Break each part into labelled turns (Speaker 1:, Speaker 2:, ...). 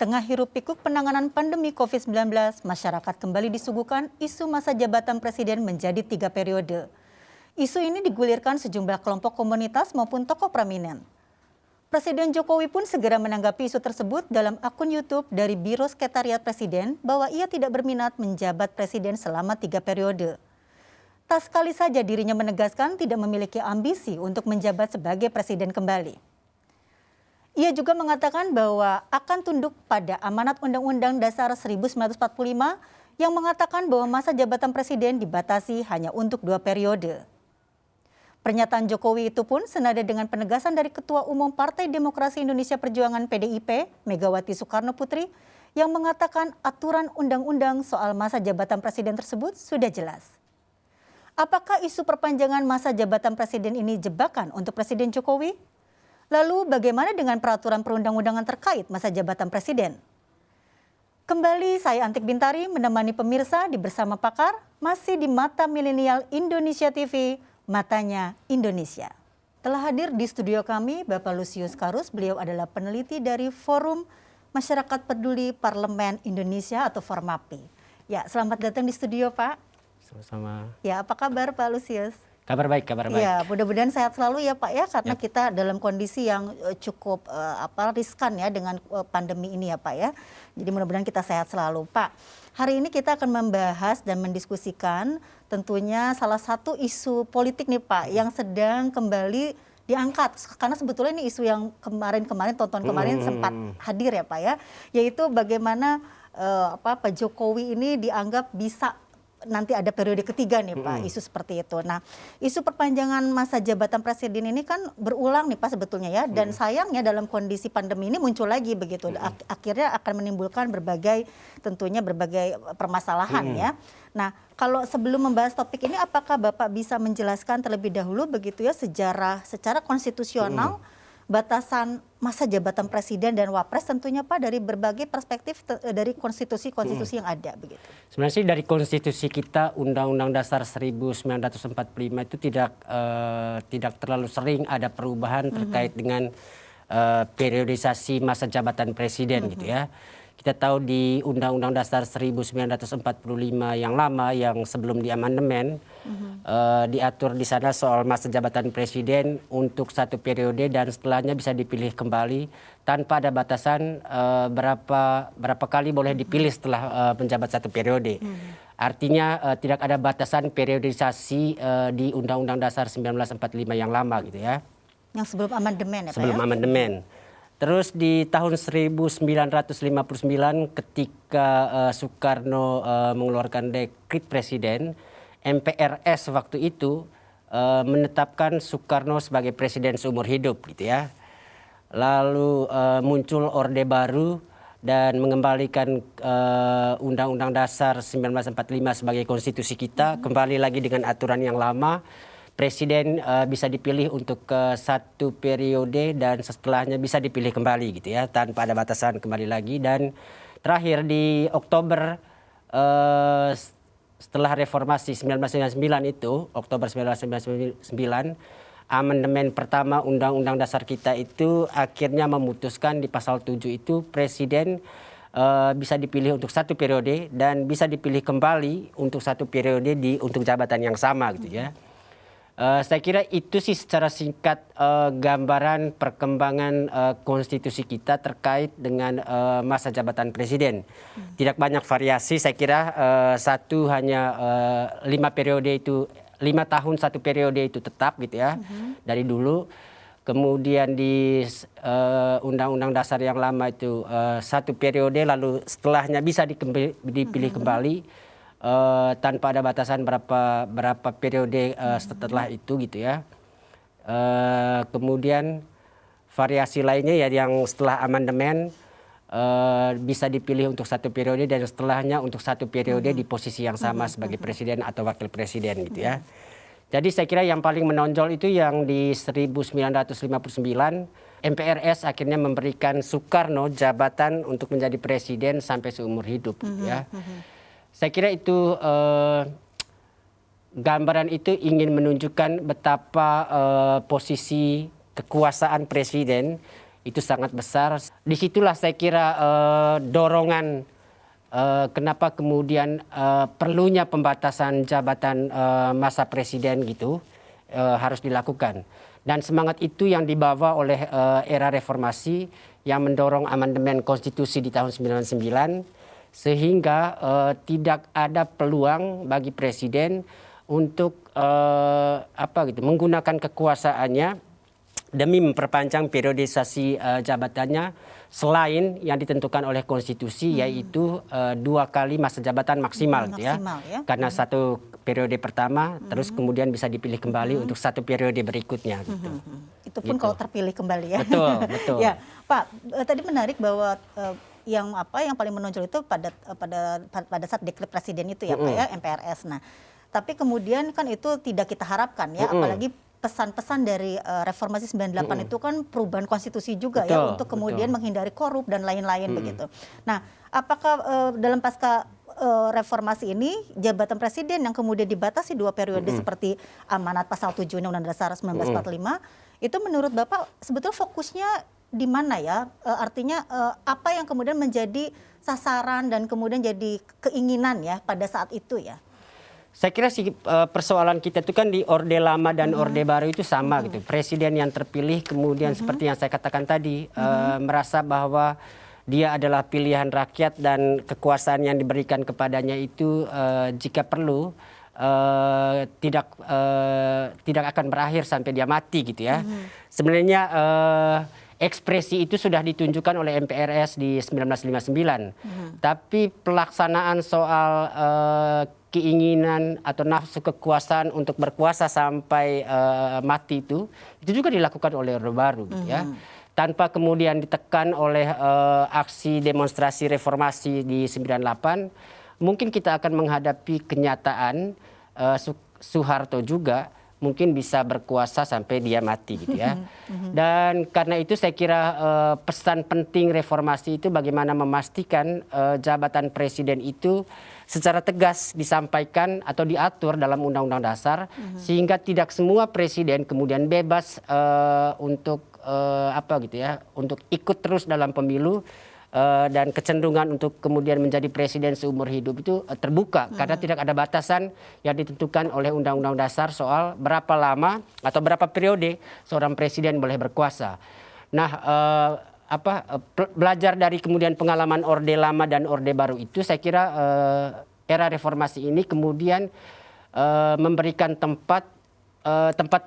Speaker 1: Tengah hiruk-pikuk penanganan pandemi COVID-19, masyarakat kembali disuguhkan isu masa jabatan presiden menjadi 3 periode. Isu ini digulirkan sejumlah kelompok komunitas maupun tokoh prominen. Presiden Jokowi pun segera menanggapi isu tersebut dalam akun YouTube dari Biro Sekretariat Presiden bahwa ia tidak berminat menjabat presiden selama 3 periode. Tak sekali saja dirinya menegaskan tidak memiliki ambisi untuk menjabat sebagai presiden kembali. Ia juga mengatakan bahwa akan tunduk pada amanat Undang-Undang Dasar 1945 yang mengatakan bahwa masa jabatan presiden dibatasi hanya untuk 2 periode. Pernyataan Jokowi itu pun senada dengan penegasan dari Ketua Umum Partai Demokrasi Indonesia Perjuangan PDIP, Megawati Soekarno Putri, yang mengatakan aturan undang-undang soal masa jabatan presiden tersebut sudah jelas. Apakah isu perpanjangan masa jabatan presiden ini jebakan untuk Presiden Jokowi? Lalu bagaimana dengan peraturan perundang-undangan terkait masa jabatan presiden? Kembali saya Antik Bintari menemani pemirsa di Bersama Pakar, masih di Mata Milenial Indonesia TV, Matanya Indonesia. Telah hadir di studio kami Bapak Lusius Karus, beliau adalah peneliti dari Forum Masyarakat Peduli Parlemen Indonesia atau Formapi. Ya, selamat datang di studio Pak.
Speaker 2: Sama-sama.
Speaker 1: Ya, apa kabar Pak Lusius?
Speaker 2: Kabar baik, kabar baik.
Speaker 1: Ya, mudah-mudahan sehat selalu ya Pak ya, karena kita dalam kondisi yang cukup riskan ya dengan pandemi ini ya Pak ya. Jadi mudah-mudahan kita sehat selalu Pak. Hari ini kita akan membahas dan mendiskusikan tentunya salah satu isu politik nih Pak yang sedang kembali diangkat, karena sebetulnya ini isu yang kemarin sempat hadir ya Pak ya, yaitu bagaimana Pak Jokowi ini dianggap bisa nanti ada periode ketiga nih Pak, isu seperti itu. Nah, isu perpanjangan masa jabatan presiden ini kan berulang nih Pak sebetulnya ya, dan sayangnya dalam kondisi pandemi ini muncul lagi begitu. Akhirnya akan menimbulkan berbagai permasalahan ya. Nah, kalau sebelum membahas topik ini, apakah Bapak bisa menjelaskan terlebih dahulu begitu ya secara konstitusional batasan masa jabatan presiden dan wapres tentunya Pak dari berbagai perspektif dari konstitusi yang ada begitu.
Speaker 2: Sebenarnya sih dari konstitusi kita Undang-Undang Dasar 1945 itu tidak terlalu sering ada perubahan terkait dengan periodisasi masa jabatan presiden gitu ya. Kita tahu di Undang-Undang Dasar 1945 yang lama yang sebelum diamandemen diatur di sana soal masa jabatan presiden untuk 1 periode dan setelahnya bisa dipilih kembali tanpa ada batasan berapa kali boleh dipilih setelah menjabat 1 periode. Artinya tidak ada batasan periodisasi di Undang-Undang Dasar 1945 yang lama gitu ya.
Speaker 1: Yang sebelum amandemen ya Pak
Speaker 2: sebelum
Speaker 1: ya?
Speaker 2: amandemen. Terus di tahun 1959 ketika Soekarno mengeluarkan dekret presiden, MPRS waktu itu menetapkan Soekarno sebagai presiden seumur hidup gitu ya. Lalu muncul Orde Baru dan mengembalikan Undang-Undang Dasar 1945 sebagai konstitusi kita, kembali lagi dengan aturan yang lama. Presiden bisa dipilih untuk 1 periode dan setelahnya bisa dipilih kembali gitu ya, tanpa ada batasan kembali lagi. Dan terakhir di Oktober setelah reformasi 1999 itu, Oktober 1999, amandemen pertama Undang-Undang Dasar kita itu akhirnya memutuskan di pasal 7 itu presiden bisa dipilih untuk 1 periode dan bisa dipilih kembali untuk 1 periode untuk jabatan yang sama gitu ya. Saya kira itu sih secara singkat gambaran perkembangan konstitusi kita terkait dengan masa jabatan presiden. Tidak banyak variasi, saya kira hanya 5 periode itu 5 tahun 1 periode itu tetap gitu ya dari dulu. Kemudian di Undang-Undang Dasar yang lama itu 1 periode lalu setelahnya bisa dipilih kembali. Tanpa ada batasan berapa periode setelah itu gitu ya. Kemudian variasi lainnya ya yang setelah amandemen bisa dipilih untuk 1 periode dan setelahnya untuk 1 periode di posisi yang sama sebagai presiden atau wakil presiden gitu ya. Jadi saya kira yang paling menonjol itu yang di 1959 MPRS akhirnya memberikan Soekarno jabatan untuk menjadi presiden sampai seumur hidup gitu ya. Saya kira itu gambaran itu ingin menunjukkan betapa posisi kekuasaan presiden itu sangat besar. Disitulah saya kira dorongan kenapa kemudian perlunya pembatasan jabatan masa presiden gitu harus dilakukan. Dan semangat itu yang dibawa oleh era reformasi yang mendorong amandemen konstitusi di tahun 99 sehingga tidak ada peluang bagi presiden untuk menggunakan kekuasaannya demi memperpanjang periodisasi jabatannya selain yang ditentukan oleh konstitusi yaitu 2 kali masa jabatan maksimal gitu ya. Karena satu periode pertama terus kemudian bisa dipilih kembali untuk satu periode berikutnya gitu.
Speaker 1: Itu pun kalau terpilih kembali ya.
Speaker 2: Betul.
Speaker 1: Ya, Pak, tadi menarik bahwa yang paling menonjol itu pada saat dekret presiden itu ya Pak ya, MPRS. Nah, tapi kemudian kan itu tidak kita harapkan ya, apalagi pesan-pesan dari reformasi 98 itu kan perubahan konstitusi juga ya untuk kemudian menghindari korup dan lain-lain begitu. Nah, apakah dalam pasca reformasi ini jabatan presiden yang kemudian dibatasi 2 periode seperti amanat pasal 7 Undang-Undang Dasar 1945 itu menurut Bapak sebetulnya fokusnya di mana ya? Artinya apa yang kemudian menjadi sasaran dan kemudian jadi keinginan ya pada saat itu ya?
Speaker 2: Saya kira persoalan kita itu kan di Orde Lama dan Orde Baru itu sama gitu. Presiden yang terpilih kemudian seperti yang saya katakan tadi merasa bahwa dia adalah pilihan rakyat dan kekuasaan yang diberikan kepadanya itu jika perlu tidak akan berakhir sampai dia mati gitu ya. Sebenarnya ekspresi itu sudah ditunjukkan oleh MPRS di 1959. Tapi pelaksanaan soal keinginan atau nafsu kekuasaan untuk berkuasa sampai mati itu juga dilakukan oleh Orde Baru gitu ya. Tanpa kemudian ditekan oleh aksi demonstrasi reformasi di 98, mungkin kita akan menghadapi kenyataan Soeharto juga mungkin bisa berkuasa sampai dia mati gitu ya. Dan karena itu saya kira pesan penting reformasi itu bagaimana memastikan jabatan presiden itu secara tegas disampaikan atau diatur dalam Undang-Undang Dasar sehingga tidak semua presiden kemudian bebas untuk untuk ikut terus dalam pemilu dan kecenderungan untuk kemudian menjadi presiden seumur hidup itu terbuka karena tidak ada batasan yang ditentukan oleh Undang-Undang Dasar soal berapa lama atau berapa periode seorang presiden boleh berkuasa. Nah, belajar dari kemudian pengalaman Orde Lama dan Orde Baru itu saya kira era reformasi ini kemudian memberikan tempat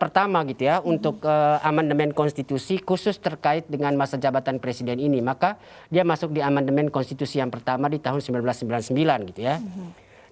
Speaker 2: pertama gitu ya untuk amandemen konstitusi khusus terkait dengan masa jabatan presiden ini. Maka dia masuk di amandemen konstitusi yang pertama di tahun 1999 gitu ya.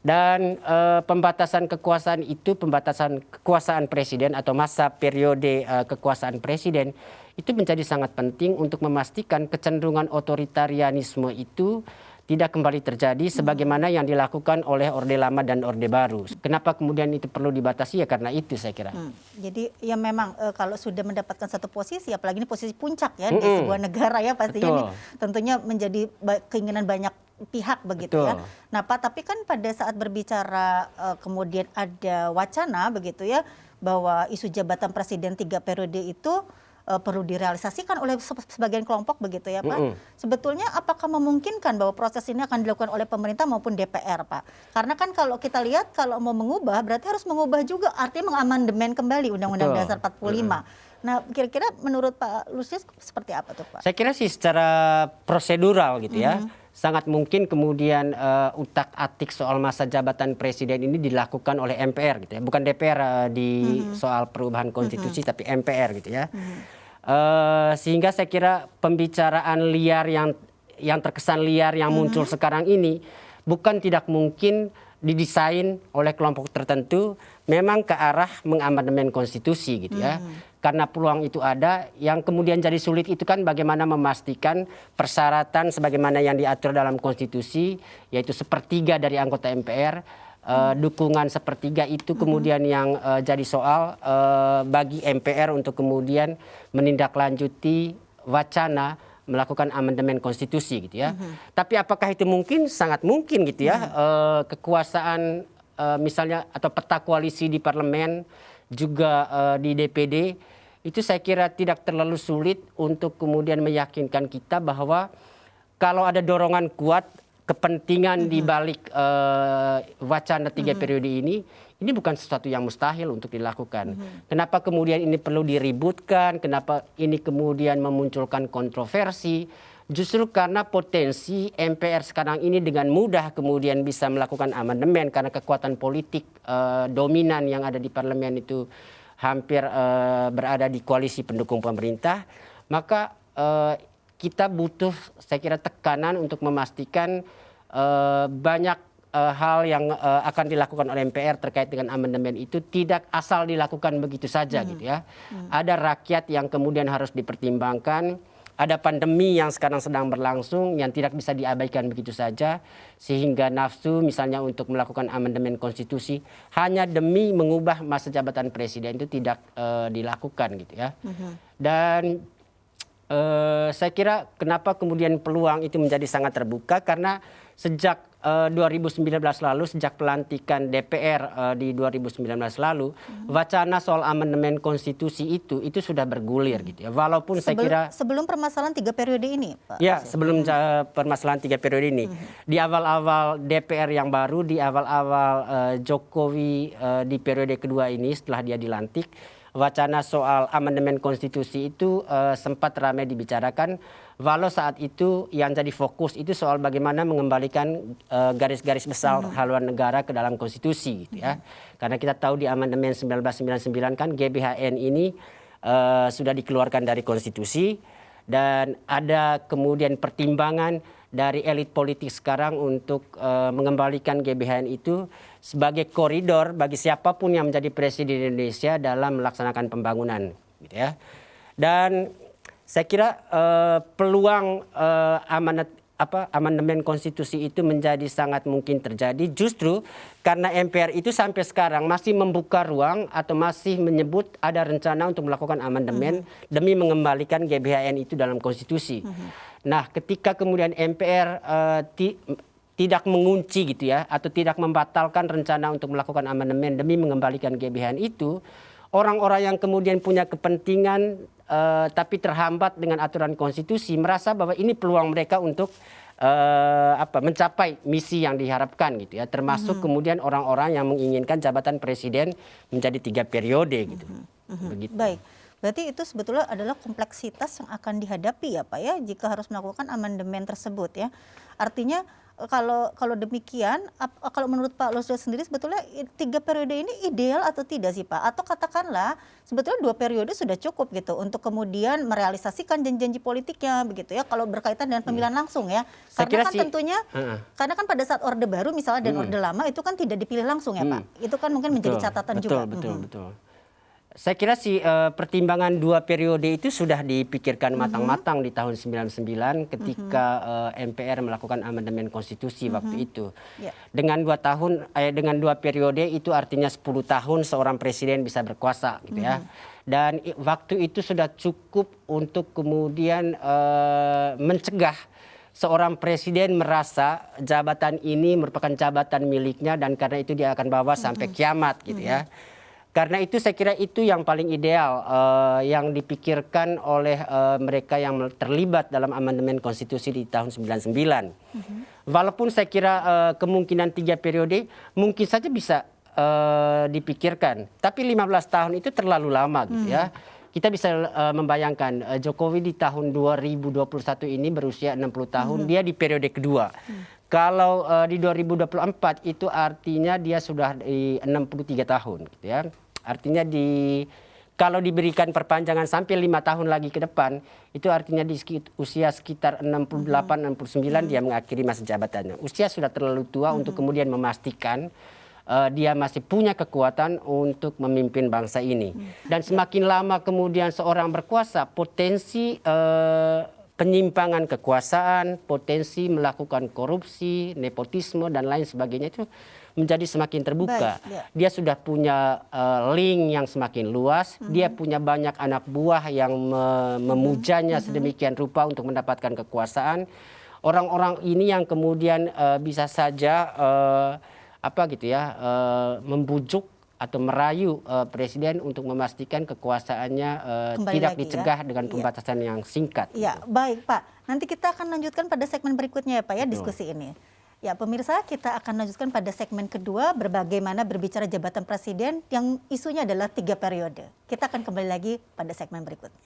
Speaker 2: Dan pembatasan kekuasaan itu, pembatasan kekuasaan presiden atau masa periode kekuasaan presiden itu menjadi sangat penting untuk memastikan kecenderungan otoritarianisme itu tidak kembali terjadi sebagaimana yang dilakukan oleh Orde Lama dan Orde Baru. Kenapa kemudian itu perlu dibatasi ya karena itu saya kira.
Speaker 1: Jadi ya memang kalau sudah mendapatkan satu posisi, apalagi ini posisi puncak ya di sebuah negara ya pastinya ini tentunya menjadi keinginan banyak pihak begitu ya. Nah Pak, tapi kan pada saat berbicara kemudian ada wacana begitu ya bahwa isu jabatan presiden 3 periode itu perlu direalisasikan oleh sebagian kelompok begitu ya Pak. Sebetulnya apakah memungkinkan bahwa proses ini akan dilakukan oleh pemerintah maupun DPR Pak? Karena kan kalau kita lihat kalau mau mengubah berarti harus mengubah juga artinya mengamandemen kembali Undang-Undang Dasar 45. Nah kira-kira menurut Pak Lusius seperti apa tuh Pak?
Speaker 2: Saya kira sih secara prosedural gitu ya. Sangat mungkin kemudian utak-atik soal masa jabatan presiden ini dilakukan oleh MPR gitu ya. Bukan DPR di soal perubahan konstitusi tapi MPR gitu ya. Sehingga saya kira pembicaraan liar yang terkesan liar yang muncul sekarang ini bukan tidak mungkin didesain oleh kelompok tertentu memang ke arah mengamandemen konstitusi gitu ya. Karena peluang itu ada, yang kemudian jadi sulit itu kan bagaimana memastikan persyaratan sebagaimana yang diatur dalam konstitusi, yaitu sepertiga dari anggota MPR, dukungan sepertiga itu kemudian yang jadi soal bagi MPR untuk kemudian menindaklanjuti wacana melakukan amandemen konstitusi gitu ya. Tapi apakah itu mungkin? Sangat mungkin gitu ya. Kekuasaan misalnya atau peta koalisi di parlemen juga di DPD itu saya kira tidak terlalu sulit untuk kemudian meyakinkan kita bahwa kalau ada dorongan kuat kepentingan di balik wacana 3 periode ini bukan sesuatu yang mustahil untuk dilakukan. Kenapa kemudian ini perlu diributkan? Kenapa ini kemudian memunculkan kontroversi? Justru karena potensi MPR sekarang ini dengan mudah kemudian bisa melakukan amandemen karena kekuatan politik dominan yang ada di parlemen itu hampir berada di koalisi pendukung pemerintah, maka kita butuh saya kira tekanan untuk memastikan banyak hal yang akan dilakukan oleh MPR terkait dengan amandemen itu tidak asal dilakukan begitu saja gitu ya. Ada rakyat yang kemudian harus dipertimbangkan, ada pandemi yang sekarang sedang berlangsung yang tidak bisa diabaikan begitu saja, sehingga nafsu misalnya untuk melakukan amandemen konstitusi hanya demi mengubah masa jabatan presiden itu tidak dilakukan gitu ya. Dan saya kira kenapa kemudian peluang itu menjadi sangat terbuka karena sejak 2019 lalu, sejak pelantikan DPR di 2019 lalu, wacana soal amandemen konstitusi itu sudah bergulir gitu ya. Walaupun saya kira
Speaker 1: sebelum permasalahan 3 periode ini, Pak.
Speaker 2: Ya, sebelum permasalahan 3 periode ini, di awal-awal DPR yang baru, di awal-awal Jokowi di periode kedua ini setelah dia dilantik, wacana soal amandemen konstitusi itu sempat ramai dibicarakan. Walau saat itu yang jadi fokus itu soal bagaimana mengembalikan garis-garis besar haluan negara ke dalam konstitusi gitu ya. Karena kita tahu di amandemen 1999 kan GBHN ini sudah dikeluarkan dari konstitusi dan ada kemudian pertimbangan dari elit politik sekarang untuk mengembalikan GBHN itu sebagai koridor bagi siapapun yang menjadi presiden Indonesia dalam melaksanakan pembangunan gitu ya. Dan saya kira peluang amandemen konstitusi itu menjadi sangat mungkin terjadi justru karena MPR itu sampai sekarang masih membuka ruang atau masih menyebut ada rencana untuk melakukan amandemen demi mengembalikan GBHN itu dalam konstitusi. Nah, ketika kemudian MPR tidak mengunci gitu ya atau tidak membatalkan rencana untuk melakukan amandemen demi mengembalikan GBHN itu, orang-orang yang kemudian punya kepentingan tapi terhambat dengan aturan konstitusi merasa bahwa ini peluang mereka untuk mencapai misi yang diharapkan gitu ya, termasuk kemudian orang-orang yang menginginkan jabatan presiden menjadi 3 periode gitu. Begitu.
Speaker 1: Baik, berarti itu sebetulnya adalah kompleksitas yang akan dihadapi ya Pak ya jika harus melakukan amandemen tersebut ya. Artinya kalau demikian, kalau menurut Pak Losda sendiri sebetulnya 3 periode ini ideal atau tidak sih Pak? Atau katakanlah sebetulnya 2 periode sudah cukup gitu untuk kemudian merealisasikan janji-janji politiknya begitu ya kalau berkaitan dengan pemilihan langsung ya. Karena kan tentunya, karena kan pada saat Orde Baru misalnya dan Orde Lama itu kan tidak dipilih langsung ya Pak. Itu kan mungkin menjadi catatan juga.
Speaker 2: Betul. Saya kira pertimbangan 2 periode itu sudah dipikirkan matang-matang di tahun 99 ketika MPR melakukan amandemen konstitusi waktu itu. Dengan 2 periode itu artinya 10 tahun seorang presiden bisa berkuasa gitu ya. Dan waktu itu sudah cukup untuk kemudian mencegah seorang presiden merasa jabatan ini merupakan jabatan miliknya dan karena itu dia akan bawa sampai kiamat gitu ya. Karena itu saya kira itu yang paling ideal yang dipikirkan oleh mereka yang terlibat dalam amandemen konstitusi di tahun 99. Walaupun saya kira kemungkinan 3 periode mungkin saja bisa dipikirkan. Tapi 15 tahun itu terlalu lama gitu ya. Kita bisa membayangkan Jokowi di tahun 2021 ini berusia 60 tahun, dia di periode kedua. Kalau di 2024 itu artinya dia sudah di 63 tahun gitu ya. Artinya kalau diberikan perpanjangan sampai 5 tahun lagi ke depan, itu artinya di usia sekitar 68-69 dia mengakhiri masa jabatannya. Usia sudah terlalu tua untuk kemudian memastikan dia masih punya kekuatan untuk memimpin bangsa ini. Dan semakin lama kemudian seorang berkuasa, potensi penyimpangan kekuasaan, potensi melakukan korupsi, nepotisme dan lain sebagainya itu menjadi semakin terbuka. Dia sudah punya link yang semakin luas, dia punya banyak anak buah yang memujanya sedemikian rupa untuk mendapatkan kekuasaan. Orang-orang ini yang kemudian bisa saja membujuk atau merayu presiden untuk memastikan kekuasaannya
Speaker 1: Kembali
Speaker 2: tidak
Speaker 1: lagi ya.
Speaker 2: dicegah dengan
Speaker 1: Iya.
Speaker 2: pembatasan yang singkat.
Speaker 1: Ya, baik Pak. Nanti kita akan lanjutkan pada segmen berikutnya ya Pak ya,
Speaker 2: Betul.
Speaker 1: diskusi ini. Ya pemirsa, kita akan lanjutkan pada segmen kedua berbagaimana berbicara jabatan presiden yang isunya adalah 3 periode. Kita akan kembali lagi pada segmen berikutnya.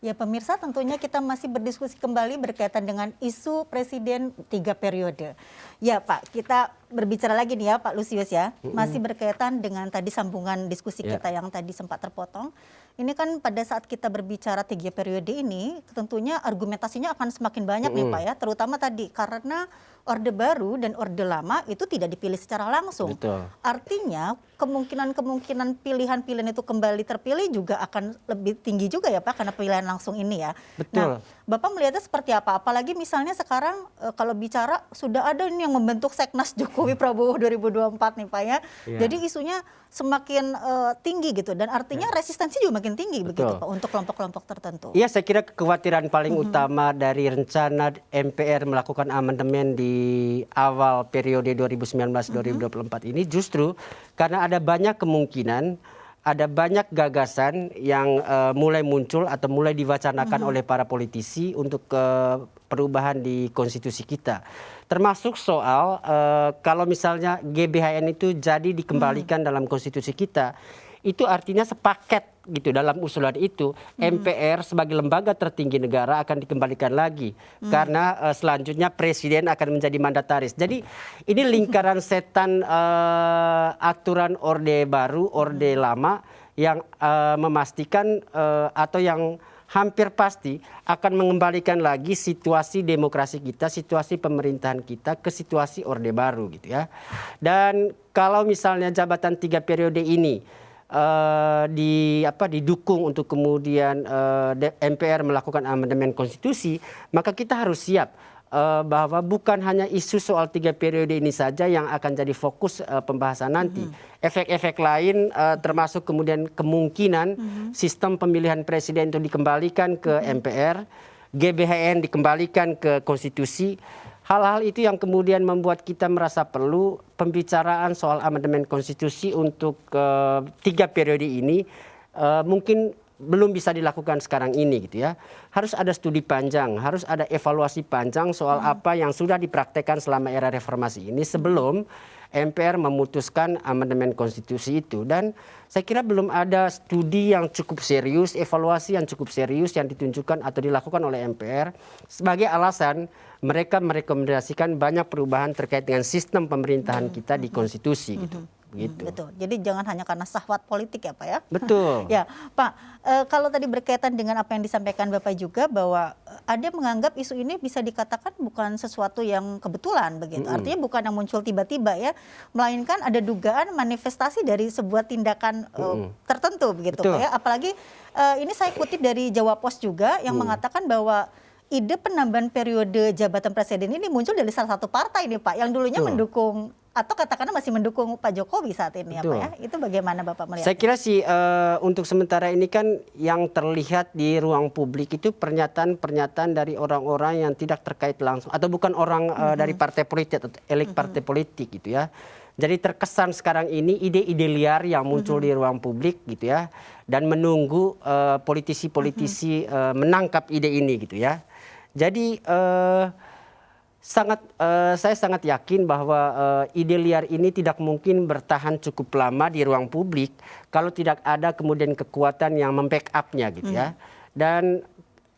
Speaker 1: Ya pemirsa, tentunya kita masih berdiskusi kembali berkaitan dengan isu presiden 3 periode. Ya Pak, kita berbicara lagi nih ya Pak Lusius ya, masih berkaitan dengan tadi sambungan diskusi
Speaker 2: Ya.
Speaker 1: kita yang tadi sempat terpotong. Ini kan pada saat kita berbicara 3 periode ini, tentunya argumentasinya akan semakin banyak nih Pak ya, terutama tadi karena Orde Baru dan Orde Lama itu tidak dipilih secara langsung.
Speaker 2: Betul.
Speaker 1: Artinya kemungkinan pilihan-pilihan itu kembali terpilih juga akan lebih tinggi juga ya Pak karena pilihan langsung ini ya.
Speaker 2: Betul.
Speaker 1: Nah, Bapak melihatnya seperti apa? Apalagi misalnya sekarang kalau bicara sudah ada ini yang membentuk Seknas Jokowi Prabowo 2024 nih Pak ya.
Speaker 2: Iya.
Speaker 1: Jadi isunya semakin tinggi gitu dan artinya resistensi juga makin tinggi begitu
Speaker 2: Betul.
Speaker 1: Pak untuk kelompok-kelompok tertentu.
Speaker 2: Iya, saya kira kekhawatiran paling utama dari rencana MPR melakukan amandemen di awal periode 2019-2024 ini justru karena ada banyak kemungkinan, ada banyak gagasan yang mulai muncul atau mulai diwacanakan oleh para politisi untuk perubahan di konstitusi kita. Termasuk soal kalau misalnya GBHN itu jadi dikembalikan dalam konstitusi kita, itu artinya sepaket gitu dalam usulan itu MPR sebagai lembaga tertinggi negara akan dikembalikan lagi karena selanjutnya presiden akan menjadi mandataris. Jadi ini lingkaran setan aturan Orde Baru, Orde Lama yang memastikan atau yang hampir pasti akan mengembalikan lagi situasi demokrasi kita, situasi pemerintahan kita ke situasi Orde Baru gitu ya. Dan kalau misalnya jabatan 3 periode ini didukung untuk kemudian MPR melakukan amandemen konstitusi, maka kita harus siap bahwa bukan hanya isu soal 3 periode ini saja yang akan jadi fokus pembahasan nanti. Efek-efek lain termasuk kemudian kemungkinan sistem pemilihan presiden itu dikembalikan ke MPR, GBHN dikembalikan ke konstitusi. Hal-hal itu yang kemudian membuat kita merasa perlu pembicaraan soal amandemen konstitusi untuk 3 periode ini mungkin belum bisa dilakukan sekarang ini gitu ya. Harus ada studi panjang, harus ada evaluasi panjang soal apa yang sudah dipraktekkan selama era reformasi ini sebelum MPR memutuskan amandemen konstitusi itu. Dan saya kira belum ada studi yang cukup serius, evaluasi yang cukup serius yang ditunjukkan atau dilakukan oleh MPR sebagai alasan mereka merekomendasikan banyak perubahan terkait dengan sistem pemerintahan kita di konstitusi gitu. Begitu.
Speaker 1: Betul. Jadi jangan hanya karena syahwat politik ya Pak ya.
Speaker 2: Betul.
Speaker 1: Ya Pak, kalau tadi berkaitan dengan apa yang disampaikan Bapak juga bahwa ada menganggap isu ini bisa dikatakan bukan sesuatu yang kebetulan begitu. Artinya bukan yang muncul tiba-tiba ya, melainkan ada dugaan manifestasi dari sebuah tindakan tertentu begitu
Speaker 2: Betul.
Speaker 1: Pak ya. Apalagi ini saya kutip dari Jawa Post juga yang mengatakan bahwa ide penambahan periode jabatan presiden ini muncul dari salah satu partai nih Pak yang dulunya mendukung atau katakanlah masih mendukung Pak Jokowi saat ini ya Pak ya. Itu bagaimana Bapak melihatnya?
Speaker 2: Saya kira sih untuk sementara ini kan yang terlihat di ruang publik itu pernyataan-pernyataan dari orang-orang yang tidak terkait langsung atau bukan orang dari partai politik atau elit partai politik gitu ya. Jadi terkesan sekarang ini ide-ide liar yang muncul di ruang publik gitu ya dan menunggu politisi-politisi menangkap ide ini gitu ya. Jadi saya sangat yakin bahwa ide liar ini tidak mungkin bertahan cukup lama di ruang publik kalau tidak ada kemudian kekuatan yang membackup-nya gitu ya. Dan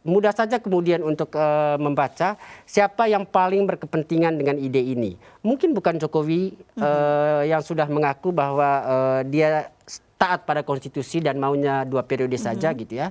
Speaker 2: mudah saja kemudian untuk membaca siapa yang paling berkepentingan dengan ide ini. Mungkin bukan Jokowi yang sudah mengaku bahwa dia taat pada konstitusi dan maunya 2 periode saja gitu ya.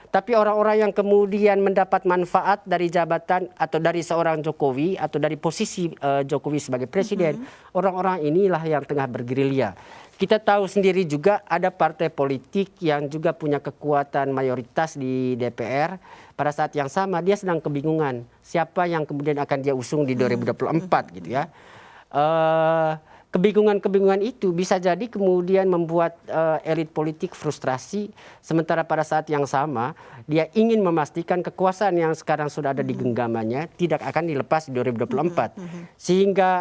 Speaker 2: Tapi orang-orang yang kemudian mendapat manfaat dari jabatan atau dari seorang Jokowi atau dari posisi Jokowi sebagai presiden, orang-orang inilah yang tengah bergerilya. Kita tahu sendiri juga ada partai politik yang juga punya kekuatan mayoritas di DPR. Pada saat yang sama dia sedang kebingungan siapa yang kemudian akan dia usung di 2024 gitu ya. Kebingungan-kebingungan itu bisa jadi kemudian membuat elit politik frustrasi, sementara pada saat yang sama dia ingin memastikan kekuasaan yang sekarang sudah ada di genggamannya tidak akan dilepas di 2024. Sehingga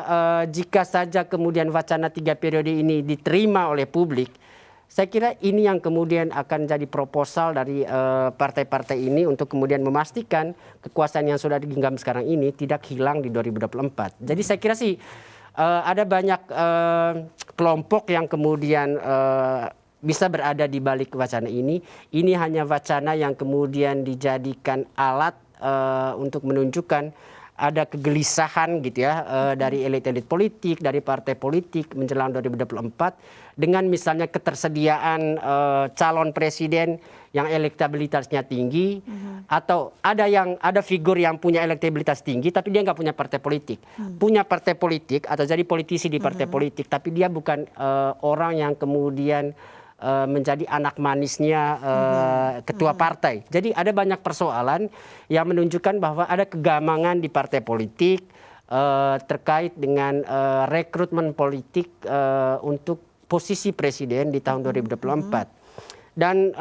Speaker 2: jika saja kemudian wacana 3 periode ini diterima oleh publik, saya kira ini yang kemudian akan jadi proposal dari partai-partai ini untuk kemudian memastikan kekuasaan yang sudah digenggam sekarang ini tidak hilang di 2024. Jadi saya kira sih ada banyak kelompok yang kemudian bisa berada di balik wacana ini. Ini hanya wacana yang kemudian dijadikan alat untuk menunjukkan ada kegelisahan gitu ya dari elit-elit politik, dari partai politik menjelang 2024 dengan misalnya ketersediaan calon presiden yang elektabilitasnya tinggi atau ada figur yang punya elektabilitas tinggi tapi dia nggak punya partai politik, punya partai politik atau jadi politisi di partai politik tapi dia bukan orang yang kemudian menjadi anak manisnya ketua partai. Jadi ada banyak persoalan yang menunjukkan bahwa ada kegamangan di partai politik terkait dengan rekrutmen politik untuk posisi presiden di tahun 2024. Dan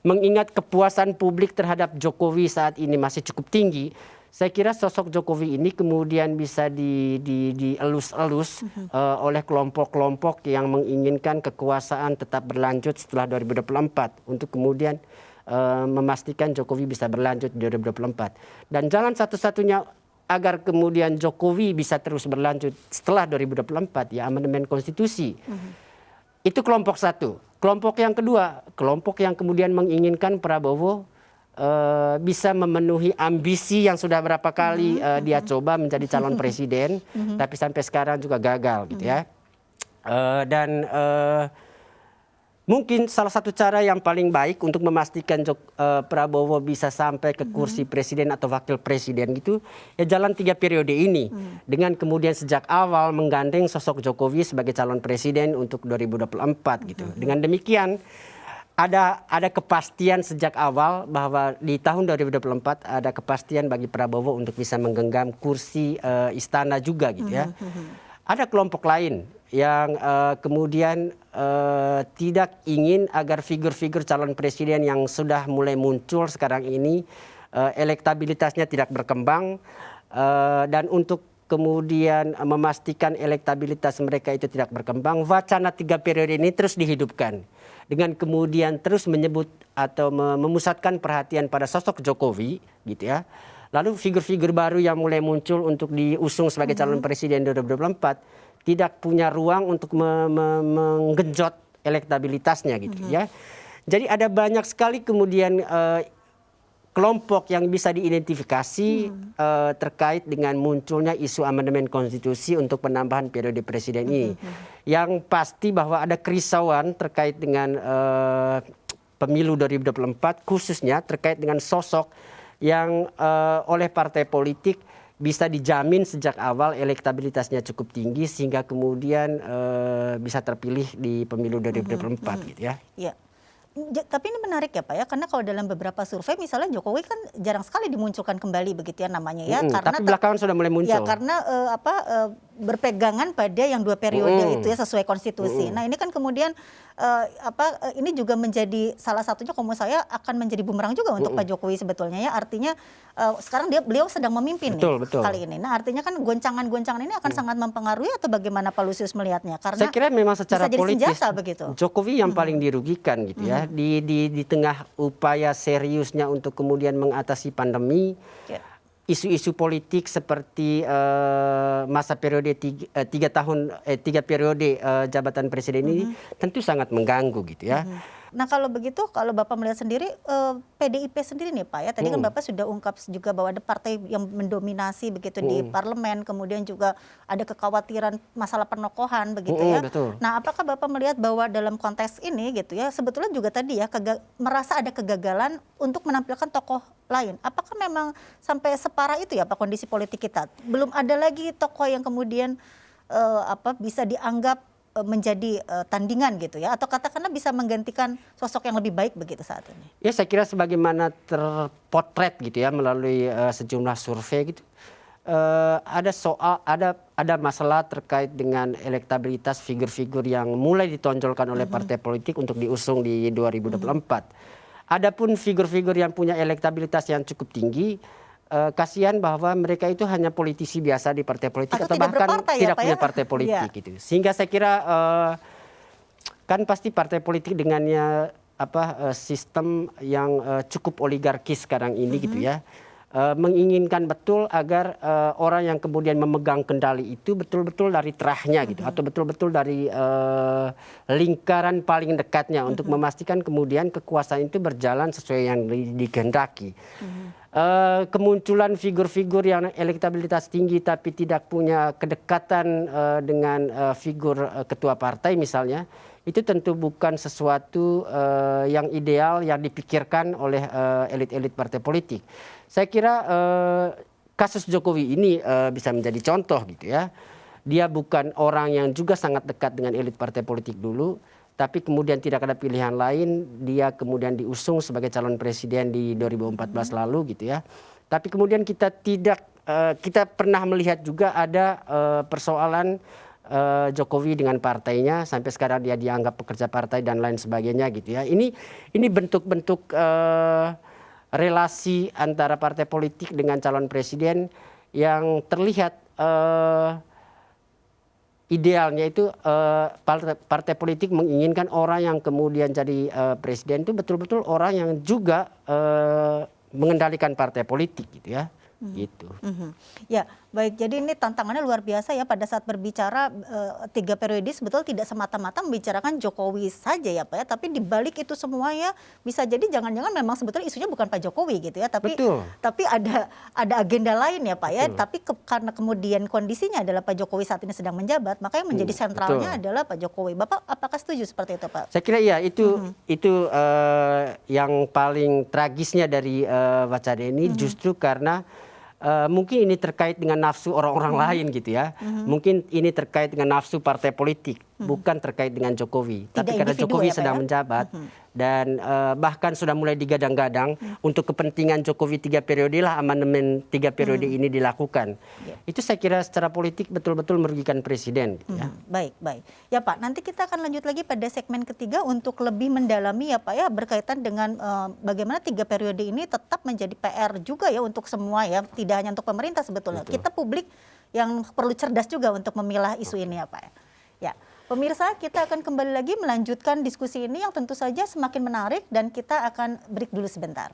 Speaker 2: mengingat kepuasan publik terhadap Jokowi saat ini masih cukup tinggi, saya kira sosok Jokowi ini kemudian bisa dielus-elus oleh kelompok-kelompok yang menginginkan kekuasaan tetap berlanjut setelah 2024 untuk kemudian memastikan Jokowi bisa berlanjut di 2024. Dan jalan satu-satunya agar kemudian Jokowi bisa terus berlanjut setelah 2024 ya amandemen konstitusi. Itu kelompok satu. Kelompok yang kedua, kelompok yang kemudian menginginkan Prabowo bisa memenuhi ambisi yang sudah berapa kali dia coba menjadi calon presiden, tapi sampai sekarang juga gagal gitu ya. Dan mungkin salah satu cara yang paling baik untuk memastikan Prabowo bisa sampai ke kursi presiden atau wakil presiden gitu, ya jalan 3 periode ini. Dengan kemudian sejak awal menggandeng sosok Jokowi sebagai calon presiden untuk 2024 gitu. Dengan demikian ada kepastian sejak awal bahwa di tahun 2024 ada kepastian bagi Prabowo untuk bisa menggenggam kursi istana juga gitu ya. Ada kelompok lain yang kemudian tidak ingin agar figur-figur calon presiden yang sudah mulai muncul sekarang ini elektabilitasnya tidak berkembang dan untuk kemudian memastikan elektabilitas mereka itu tidak berkembang, wacana 3 periode ini terus dihidupkan dengan kemudian terus menyebut atau memusatkan perhatian pada sosok Jokowi gitu ya. Lalu figur-figur baru yang mulai muncul untuk diusung sebagai calon presiden 2024 tidak punya ruang untuk menggenjot elektabilitasnya gitu ya. Jadi ada banyak sekali kemudian kelompok yang bisa diidentifikasi terkait dengan munculnya isu amandemen konstitusi untuk penambahan periode presiden ini. Yang pasti bahwa ada kerisauan terkait dengan pemilu 2024 khususnya terkait dengan sosok yang oleh partai politik bisa dijamin sejak awal elektabilitasnya cukup tinggi sehingga kemudian bisa terpilih di pemilu 2024 gitu ya.
Speaker 1: Iya. Tapi ini menarik ya Pak ya, karena kalau dalam beberapa survei misalnya Jokowi kan jarang sekali dimunculkan kembali begitu ya namanya ya. Karena
Speaker 2: tapi belakangan sudah mulai muncul.
Speaker 1: Ya karena berpegangan pada yang 2 periode itu ya sesuai konstitusi. Nah ini kan kemudian ini juga menjadi salah satunya kalau menurut saya akan menjadi bumerang juga untuk Pak Jokowi sebetulnya ya. Artinya sekarang beliau sedang memimpin nih kali ini. Nah artinya kan goncangan-goncangan ini akan sangat mempengaruhi atau bagaimana Pak Lusius melihatnya? Karena
Speaker 2: saya kira memang secara politis
Speaker 1: begitu.
Speaker 2: Jokowi yang paling dirugikan gitu ya. Di tengah upaya seriusnya untuk kemudian mengatasi pandemi, isu-isu politik seperti masa periode 3 periode jabatan presiden ini tentu sangat mengganggu gitu ya.
Speaker 1: Nah kalau begitu, kalau Bapak melihat sendiri PDIP sendiri nih Pak ya, tadi kan Bapak sudah ungkap juga bahwa ada partai yang mendominasi begitu di parlemen, kemudian juga ada kekhawatiran masalah penokohan begitu ya.
Speaker 2: Betul.
Speaker 1: Nah apakah Bapak melihat bahwa dalam konteks ini gitu ya, sebetulnya juga tadi ya merasa ada kegagalan untuk menampilkan tokoh lain. Apakah memang sampai separah itu ya Pak kondisi politik kita? Belum ada lagi tokoh yang kemudian bisa dianggap menjadi tandingan gitu ya, atau katakanlah bisa menggantikan sosok yang lebih baik begitu saat ini?
Speaker 2: Ya saya kira sebagaimana terpotret gitu ya melalui sejumlah survei gitu, ada masalah terkait dengan elektabilitas figur-figur yang mulai ditonjolkan oleh partai politik untuk diusung di 2024. Adapun figur-figur yang punya elektabilitas yang cukup tinggi, kasihan bahwa mereka itu hanya politisi biasa di partai politik atau bahkan tidak punya partai politik gitu. Sehingga saya kira kan pasti partai politik dengannya sistem yang cukup oligarkis sekarang ini gitu ya, menginginkan betul agar orang yang kemudian memegang kendali itu betul-betul dari terahnya gitu, atau betul-betul dari lingkaran paling dekatnya untuk memastikan kemudian kekuasaan itu berjalan sesuai yang dikehendaki. Kemunculan figur-figur yang elektabilitas tinggi tapi tidak punya kedekatan dengan figur ketua partai misalnya, itu tentu bukan sesuatu yang ideal yang dipikirkan oleh elit-elit partai politik. Saya kira kasus Jokowi ini bisa menjadi contoh gitu ya. Dia bukan orang yang juga sangat dekat dengan elit partai politik dulu, tapi kemudian tidak ada pilihan lain, dia kemudian diusung sebagai calon presiden di 2014 lalu gitu ya. Tapi kemudian kita pernah melihat juga ada persoalan Jokowi dengan partainya, sampai sekarang dia dianggap pekerja partai dan lain sebagainya gitu ya. Ini bentuk-bentuk relasi antara partai politik dengan calon presiden yang terlihat idealnya itu partai politik menginginkan orang yang kemudian jadi presiden itu betul-betul orang yang juga mengendalikan partai politik gitu ya. Gitu.
Speaker 1: Ya baik, jadi ini tantangannya luar biasa ya pada saat berbicara 3 periode sebetulnya tidak semata-mata membicarakan Jokowi saja ya Pak ya, tapi dibalik itu semua ya bisa jadi jangan-jangan memang sebetulnya isunya bukan Pak Jokowi gitu ya, tapi ada agenda lain ya Pak ya. Tapi karena kemudian kondisinya adalah Pak Jokowi saat ini sedang menjabat, makanya menjadi sentralnya adalah Pak Jokowi. Bapak apakah setuju seperti itu Pak?
Speaker 2: Saya kira ya itu yang paling tragisnya dari wacana ini justru karena mungkin ini terkait dengan nafsu orang-orang lain gitu ya. Mungkin ini terkait dengan nafsu partai politik, bukan terkait dengan Jokowi. Tapi karena Jokowi sedang menjabat dan bahkan sudah mulai digadang-gadang untuk kepentingan Jokowi 3 periode lah amandemen 3 periode ini dilakukan. Itu saya kira secara politik betul-betul merugikan presiden. Gitu ya.
Speaker 1: Baik. Ya Pak, nanti kita akan lanjut lagi pada segmen ketiga untuk lebih mendalami ya Pak ya berkaitan dengan bagaimana 3 periode ini tetap menjadi PR juga ya untuk semua ya, tidak hanya untuk pemerintah sebetulnya. Kita publik yang perlu cerdas juga untuk memilah isu ini ya Pak ya. Ya, pemirsa, kita akan kembali lagi melanjutkan diskusi ini yang tentu saja semakin menarik dan kita akan break dulu sebentar.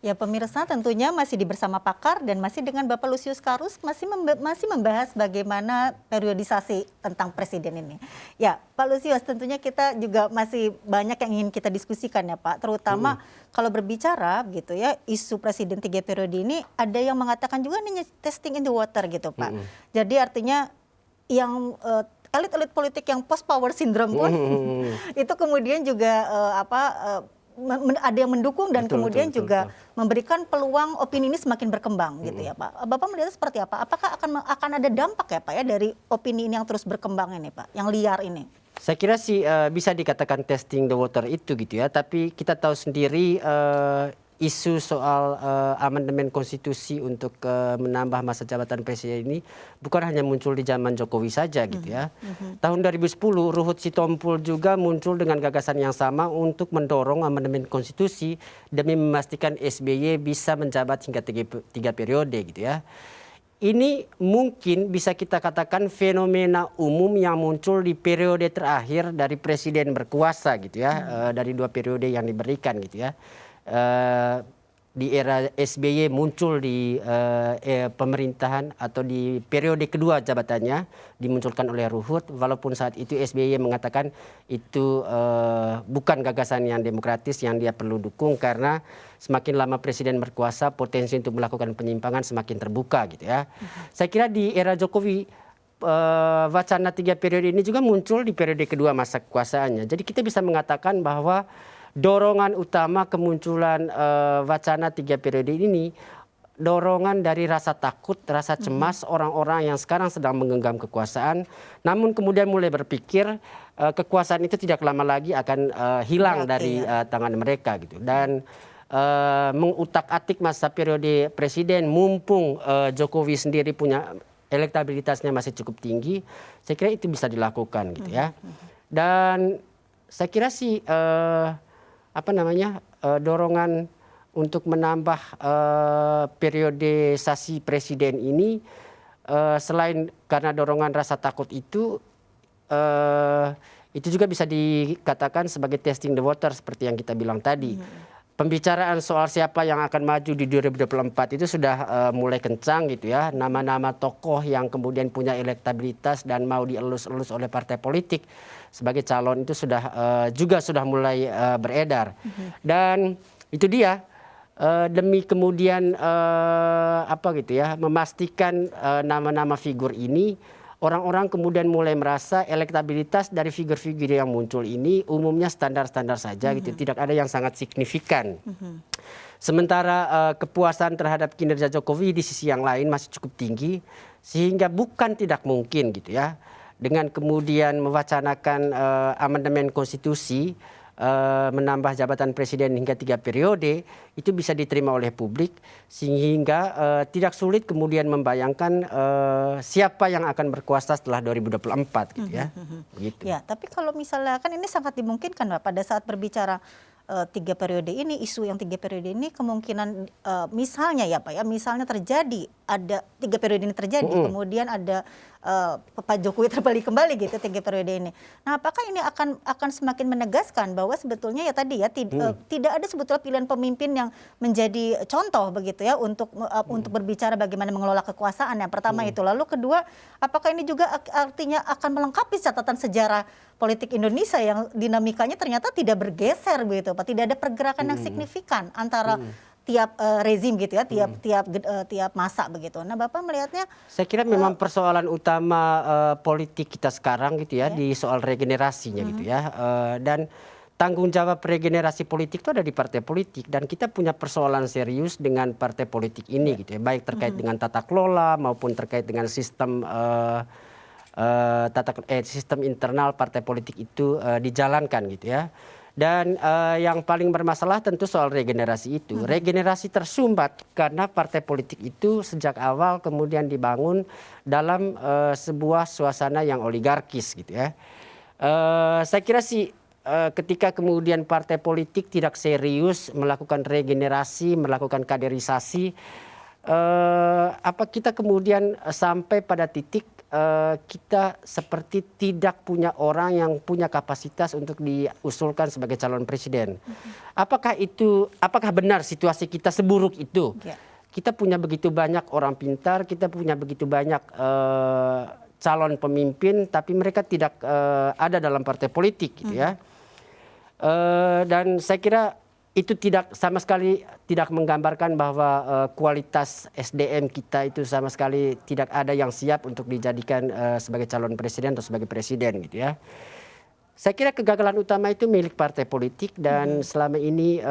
Speaker 1: Ya pemirsa, tentunya masih bersama pakar dan masih dengan Bapak Lusius Karus masih membahas bagaimana periodisasi tentang presiden ini. Ya Pak Lusius, tentunya kita juga masih banyak yang ingin kita diskusikan ya Pak, terutama kalau berbicara gitu ya isu presiden 3 periode ini, ada yang mengatakan juga nih testing in the water gitu Pak. Jadi artinya yang elit-elit politik yang post power syndrome pun itu kemudian juga ada yang mendukung dan kemudian juga memberikan peluang opini ini semakin berkembang gitu ya Pak. Bapak melihat seperti apa? Apakah akan ada dampak ya Pak ya dari opini ini yang terus berkembang ini Pak, yang liar ini?
Speaker 2: Saya kira sih bisa dikatakan testing the water itu gitu ya, tapi kita tahu sendiri isu soal amandemen konstitusi untuk menambah masa jabatan presiden ini bukan hanya muncul di zaman Jokowi saja gitu ya. Tahun 2010 Ruhut Sitompul juga muncul dengan gagasan yang sama untuk mendorong amandemen konstitusi demi memastikan SBY bisa menjabat hingga 3 periode gitu ya. Ini mungkin bisa kita katakan fenomena umum yang muncul di periode terakhir dari presiden berkuasa gitu ya, dari 2 periode yang diberikan gitu ya. Di era SBY muncul di pemerintahan atau di periode kedua jabatannya dimunculkan oleh Ruhut, walaupun saat itu SBY mengatakan itu bukan gagasan yang demokratis yang dia perlu dukung karena semakin lama presiden berkuasa potensi untuk melakukan penyimpangan semakin terbuka gitu ya. Saya kira di era Jokowi wacana 3 periode ini juga muncul di periode kedua masa kekuasaannya. Jadi kita bisa mengatakan bahwa dorongan utama kemunculan wacana 3 periode ini dorongan dari rasa takut, rasa cemas orang-orang yang sekarang sedang menggenggam kekuasaan, namun kemudian mulai berpikir kekuasaan itu tidak lama lagi akan hilang dari tangan mereka gitu. Dan mengutak-atik masa periode presiden mumpung Jokowi sendiri punya elektabilitasnya masih cukup tinggi, saya kira itu bisa dilakukan gitu ya. Dan saya kira sih dorongan untuk menambah periodisasi presiden ini selain karena dorongan rasa takut itu juga bisa dikatakan sebagai testing the water seperti yang kita bilang tadi. Pembicaraan soal siapa yang akan maju di 2024 itu sudah mulai kencang gitu ya. Nama-nama tokoh yang kemudian punya elektabilitas dan mau dielus-elus oleh partai politik sebagai calon itu juga sudah mulai beredar. Dan itu dia demi kemudian memastikan nama-nama figur ini, orang-orang kemudian mulai merasa elektabilitas dari figur-figur yang muncul ini umumnya standar-standar saja gitu, tidak ada yang sangat signifikan. Sementara kepuasan terhadap kinerja Jokowi di sisi yang lain masih cukup tinggi, sehingga bukan tidak mungkin gitu ya, dengan kemudian mewacanakan amandemen konstitusi, menambah jabatan presiden hingga 3 periode, itu bisa diterima oleh publik sehingga tidak sulit kemudian membayangkan siapa yang akan berkuasa setelah 2024 gitu ya. Begitu.
Speaker 1: Ya, tapi kalau misalnya kan ini sangat dimungkinkan Pak, pada saat berbicara 3 periode ini, isu yang 3 periode ini kemungkinan misalnya ya Pak ya, misalnya terjadi ada 3 periode ini terjadi, kemudian ada Pak Jokowi terbalik kembali gitu 3 periode ini. Nah, apakah ini akan semakin menegaskan bahwa sebetulnya ya tadi ya tidak ada sebetulnya pilihan pemimpin yang menjadi contoh begitu ya untuk berbicara bagaimana mengelola kekuasaan. Yang pertama itu, lalu kedua, apakah ini juga artinya akan melengkapi catatan sejarah politik Indonesia yang dinamikanya ternyata tidak bergeser begitu Pak, tidak ada pergerakan yang signifikan antara tiap rezim gitu ya, tiap masa begitu. Nah, Bapak melihatnya?
Speaker 2: Saya kira memang persoalan utama politik kita sekarang gitu ya, di soal regenerasinya gitu ya. Dan tanggung jawab regenerasi politik itu ada di partai politik, dan kita punya persoalan serius dengan partai politik ini gitu ya, baik terkait dengan tata kelola maupun terkait dengan sistem sistem internal partai politik itu dijalankan gitu ya. Dan yang paling bermasalah tentu soal regenerasi itu. Regenerasi tersumbat karena partai politik itu sejak awal kemudian dibangun dalam sebuah suasana yang oligarkis gitu ya. Saya kira sih ketika kemudian partai politik tidak serius melakukan regenerasi, melakukan kaderisasi, kita kemudian sampai pada titik kita seperti tidak punya orang yang punya kapasitas untuk diusulkan sebagai calon presiden. Apakah benar situasi kita seburuk itu? Kita punya begitu banyak orang pintar, kita punya begitu banyak calon pemimpin, tapi mereka tidak ada dalam partai politik gitu ya. Dan saya kira itu sama sekali tidak menggambarkan bahwa kualitas SDM kita itu sama sekali tidak ada yang siap untuk dijadikan sebagai calon presiden atau sebagai presiden gitu ya. Saya kira kegagalan utama itu milik partai politik, dan selama ini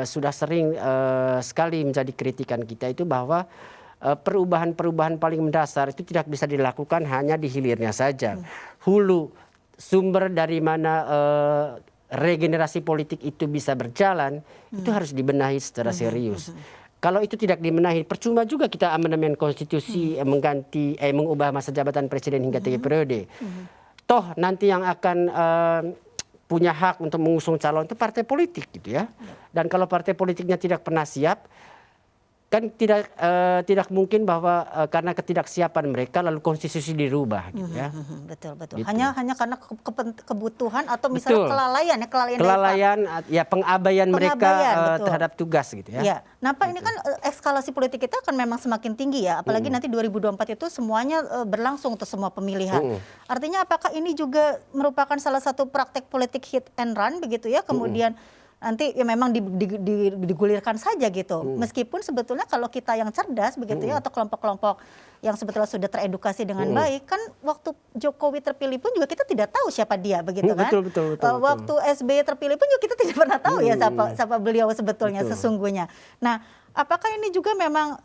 Speaker 2: sudah sering sekali menjadi kritikan kita itu bahwa perubahan-perubahan paling mendasar itu tidak bisa dilakukan hanya di hilirnya saja. Hulu, sumber dari mana regenerasi politik itu bisa berjalan, itu harus dibenahi secara serius. Kalau itu tidak dibenahi, percuma juga kita amandemen konstitusi mengubah masa jabatan presiden hingga 3 periode. Toh nanti yang akan punya hak untuk mengusung calon itu partai politik gitu ya. Dan kalau partai politiknya tidak pernah siap, kan tidak mungkin bahwa karena ketidaksiapan mereka lalu konstitusi dirubah gitu ya.
Speaker 1: Betul.
Speaker 2: Gitu.
Speaker 1: Hanya karena kebutuhan atau misalnya
Speaker 2: Betul.
Speaker 1: kelalaian
Speaker 2: ya pengabaian mereka
Speaker 1: betul.
Speaker 2: terhadap tugas gitu ya.
Speaker 1: Ya, nah Pak, ini kan eskalasi politik kita akan memang semakin tinggi ya, apalagi nanti 2024 itu semuanya berlangsung untuk semua pemilihan. Artinya apakah ini juga merupakan salah satu praktek politik hit and run begitu ya, kemudian nanti ya memang digulirkan saja gitu. Meskipun sebetulnya kalau kita yang cerdas begitu ya, atau kelompok-kelompok yang sebetulnya sudah teredukasi dengan baik, kan waktu Jokowi terpilih pun juga kita tidak tahu siapa dia begitu kan.
Speaker 2: Betul.
Speaker 1: Waktu SBY terpilih pun juga kita tidak pernah tahu ya siapa beliau sebetulnya sesungguhnya. Nah, apakah ini juga memang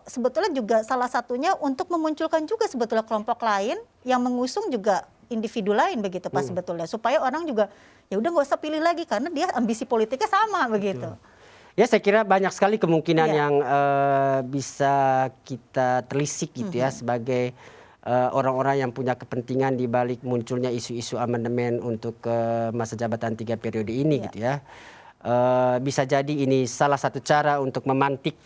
Speaker 1: sebetulnya juga salah satunya untuk memunculkan juga sebetulnya kelompok lain yang mengusung juga individu lain begitu Pak sebetulnya, supaya orang juga ya udah nggak usah pilih lagi karena dia ambisi politiknya sama begitu.
Speaker 2: Ya saya kira banyak sekali kemungkinan yang bisa kita telisik gitu ya sebagai orang-orang yang punya kepentingan di balik munculnya isu-isu amandemen untuk masa jabatan 3 periode ini gitu ya. Bisa jadi ini salah satu cara untuk memantik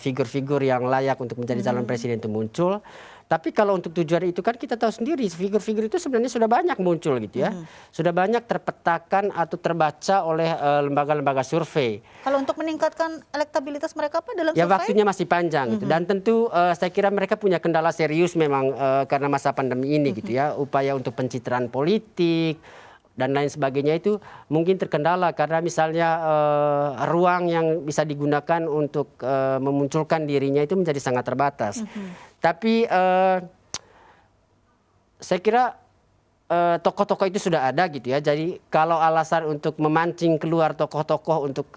Speaker 2: figur-figur yang layak untuk menjadi calon presiden itu muncul. Tapi kalau untuk tujuan itu kan kita tahu sendiri figur-figur itu sebenarnya sudah banyak muncul gitu ya. Sudah banyak terpetakan atau terbaca oleh lembaga-lembaga survei.
Speaker 1: Kalau untuk meningkatkan elektabilitas mereka apa dalam
Speaker 2: ya
Speaker 1: survei?
Speaker 2: Waktunya masih panjang gitu. Dan tentu saya kira mereka punya kendala serius memang karena masa pandemi ini gitu ya. Upaya untuk pencitraan politik dan lain sebagainya itu mungkin terkendala karena misalnya ruang yang bisa digunakan untuk memunculkan dirinya itu menjadi sangat terbatas. Tapi saya kira tokoh-tokoh itu sudah ada gitu ya. Jadi kalau alasan untuk memancing keluar tokoh-tokoh untuk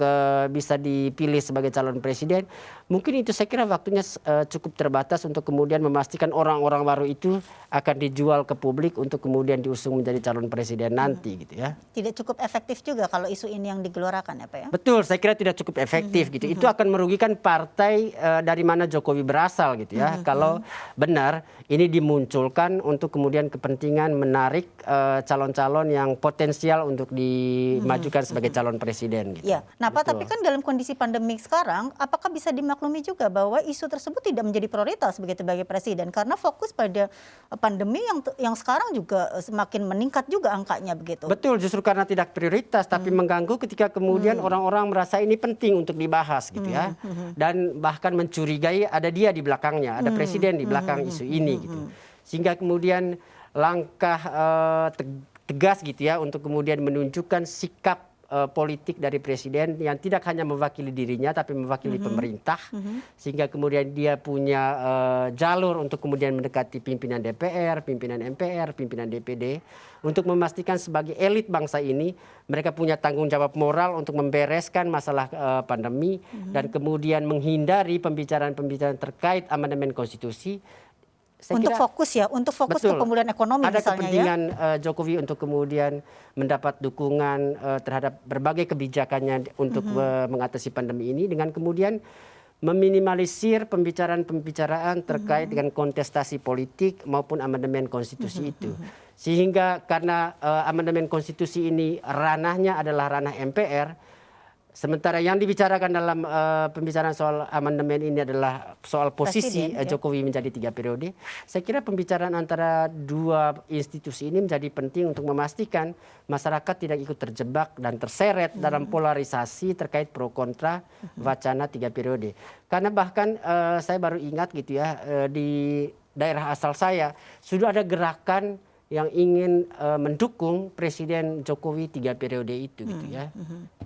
Speaker 2: bisa dipilih sebagai calon presiden, mungkin itu saya kira waktunya cukup terbatas untuk kemudian memastikan orang-orang baru itu akan dijual ke publik untuk kemudian diusung menjadi calon presiden nanti gitu ya.
Speaker 1: Tidak cukup efektif juga kalau isu ini yang digelorakan ya Pak ya?
Speaker 2: Betul, saya kira tidak cukup efektif gitu. Itu akan merugikan partai dari mana Jokowi berasal gitu ya. Kalau benar ini dimunculkan untuk kemudian kepentingan menarik calon-calon yang potensial untuk dimajukan sebagai calon presiden gitu.
Speaker 1: Ya, nah Pak, tapi kan dalam kondisi pandemik sekarang, apakah bisa dimaklumi juga bahwa isu tersebut tidak menjadi prioritas begitu bagi presiden karena fokus pada pandemi yang sekarang juga semakin meningkat juga angkanya begitu.
Speaker 2: Betul, justru karena tidak prioritas tapi mengganggu ketika kemudian orang-orang merasa ini penting untuk dibahas gitu ya. Dan bahkan mencurigai ada dia di belakangnya, ada presiden di belakang isu ini gitu. Sehingga kemudian langkah tegas gitu ya untuk kemudian menunjukkan sikap politik dari presiden yang tidak hanya mewakili dirinya tapi mewakili pemerintah, sehingga kemudian dia punya jalur untuk kemudian mendekati pimpinan DPR, pimpinan MPR, pimpinan DPD untuk memastikan sebagai elit bangsa ini mereka punya tanggung jawab moral untuk membereskan masalah pandemi dan kemudian menghindari pembicaraan-pembicaraan terkait amandemen konstitusi.
Speaker 1: Untuk fokus ke pemulihan ekonomi
Speaker 2: ada
Speaker 1: misalnya
Speaker 2: kepentingan Jokowi untuk kemudian mendapat dukungan terhadap berbagai kebijakannya untuk mengatasi pandemi ini dengan kemudian meminimalisir pembicaraan-pembicaraan terkait dengan kontestasi politik maupun amandemen konstitusi itu. Sehingga karena amandemen konstitusi ini ranahnya adalah ranah MPR, sementara yang dibicarakan dalam pembicaraan soal amandemen ini adalah soal posisi Jokowi menjadi 3 periode. Saya kira pembicaraan antara dua institusi ini menjadi penting untuk memastikan masyarakat tidak ikut terjebak dan terseret dalam polarisasi terkait pro kontra wacana 3 periode. Karena bahkan saya baru ingat gitu ya, di daerah asal saya sudah ada gerakan yang ingin mendukung Presiden Jokowi 3 periode itu gitu ya.